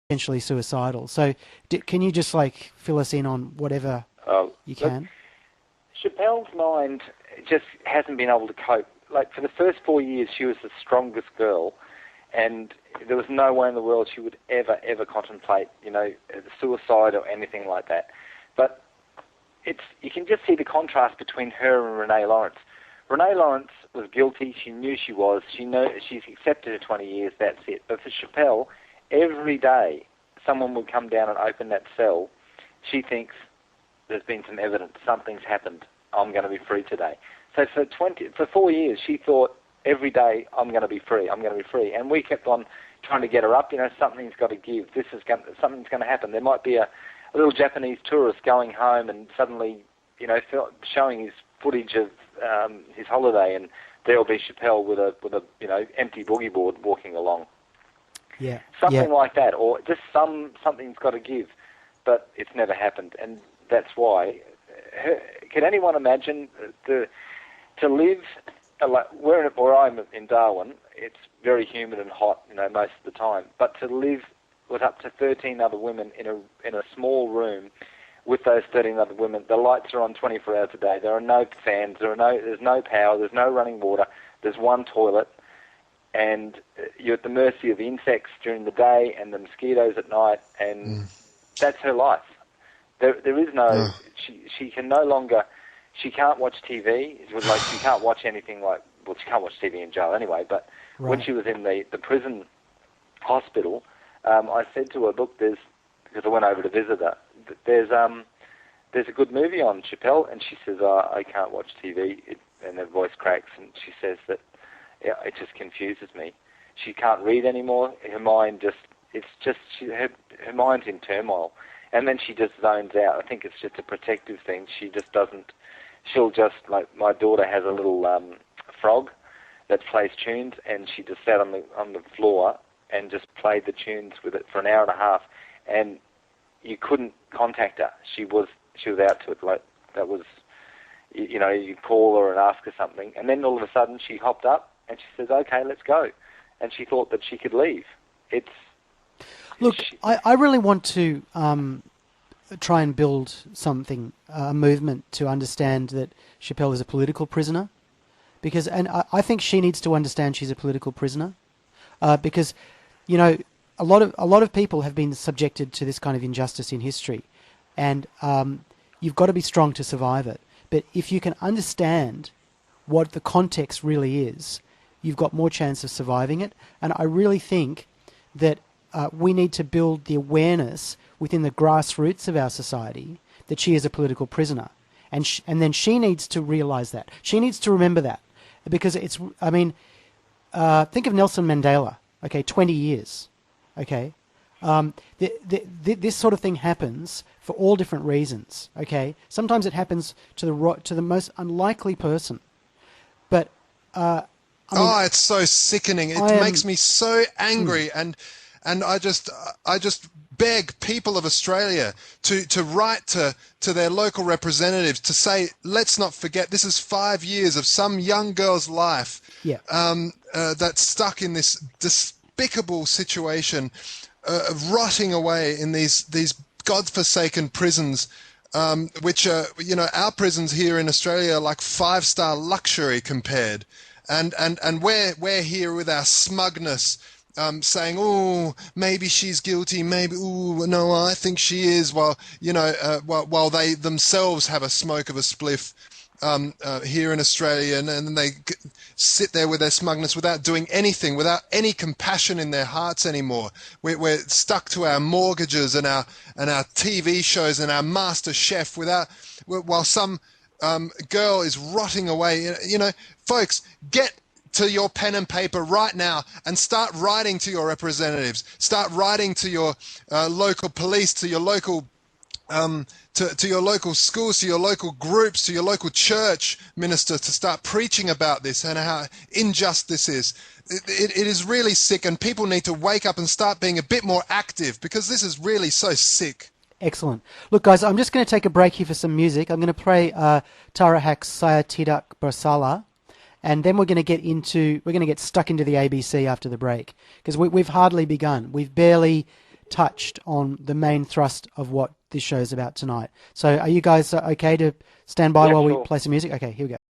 potentially suicidal. So can you just like fill us in on whatever you Look, can? Schapelle's mind just hasn't been able to cope. Like, for the first 4 years, she was the strongest girl, and there was no way in the world she would ever contemplate, suicide or anything like that. But you can just see the contrast between her and Renee Lawrence. Renee Lawrence was guilty. She knew she was. She's accepted her 20 years. That's it. But for Schapelle, every day someone would come down and open that cell. She thinks there's been some evidence. Something's happened. I'm going to be free today. So for 4 years, she thought every day, I'm going to be free. I'm going to be free. And we kept on trying to get her up. Something's got to give. Something's going to happen. There might be a little Japanese tourist going home and suddenly, showing his footage of his holiday, and there'll be Schapelle with a empty boogie board walking along. Yeah. Something like that, or just something's got to give, but it's never happened, and that's why. Can anyone imagine to live where I'm in Darwin? It's very humid and hot, most of the time. But to live with up to 13 other women in a small room with those 13 other women, the lights are on 24 hours a day. There are no fans. There's no power. There's no running water. There's one toilet, and you're at the mercy of the insects during the day and the mosquitoes at night, and that's her life. There is no. She can no longer. She can't watch TV. She can't watch anything like. Well, she can't watch TV in jail anyway. But when she was in the prison hospital, I said to her, "Look, because I went over to visit her. There's a good movie on Schapelle," and she says, "I can't watch TV." And her voice cracks, and she says that it just confuses me. She can't read anymore. Her mind her mind's in turmoil. And then she just zones out. I think it's just a protective thing. She just doesn't. She'll just, like, my daughter has a little frog that plays tunes, and she just sat on the floor and just played the tunes with it for an hour and a half, and you couldn't contact her. She was out to it. Like, that was, you call her and ask her something, and then all of a sudden she hopped up and she says, "Okay, let's go," and she thought that she could leave. Look, I really want to try and build something, a movement to understand that Schapelle is a political prisoner, and I think she needs to understand she's a political prisoner, because, a lot of people have been subjected to this kind of injustice in history, and you've got to be strong to survive it. But if you can understand what the context really is, you've got more chance of surviving it. And I really think that we need to build the awareness within the grassroots of our society that she is a political prisoner. And then she needs to realize that. She needs to remember that. Because think of Nelson Mandela, 20 years, this sort of thing happens for all different reasons, Sometimes it happens to the most unlikely person. But, it's so sickening. It makes me so angry, and I just beg people of Australia to write to their local representatives to say, let's not forget, this is 5 years of some young girl's life that's stuck in this despicable situation, rotting away in these godforsaken prisons, which are, our prisons here in Australia are like 5-star luxury compared. And we're here with our smugness, saying, "Oh, maybe she's guilty. Maybe, oh no, I think she is." While while they themselves have a smoke of a spliff here in Australia, and then they sit there with their smugness without doing anything, without any compassion in their hearts anymore. We're stuck to our mortgages and our TV shows and our Master Chef while some girl is rotting away. Folks, get to your pen and paper right now and start writing to your representatives. Start writing to your local police, to your local to your local schools, to your local groups, to your local church minister, to start preaching about this and how unjust this is. It is really sick, and people need to wake up and start being a bit more active, because this is really so sick. Excellent. Look, guys, I'm just going to take a break here for some music. I'm going to play Tara Hack's Saya Tidak Bersala, and then we're going to get stuck into the ABC after the break, because we've hardly begun. We've barely touched on the main thrust of what this show is about tonight. So are you guys okay to stand by while we play some music? Okay, here we go.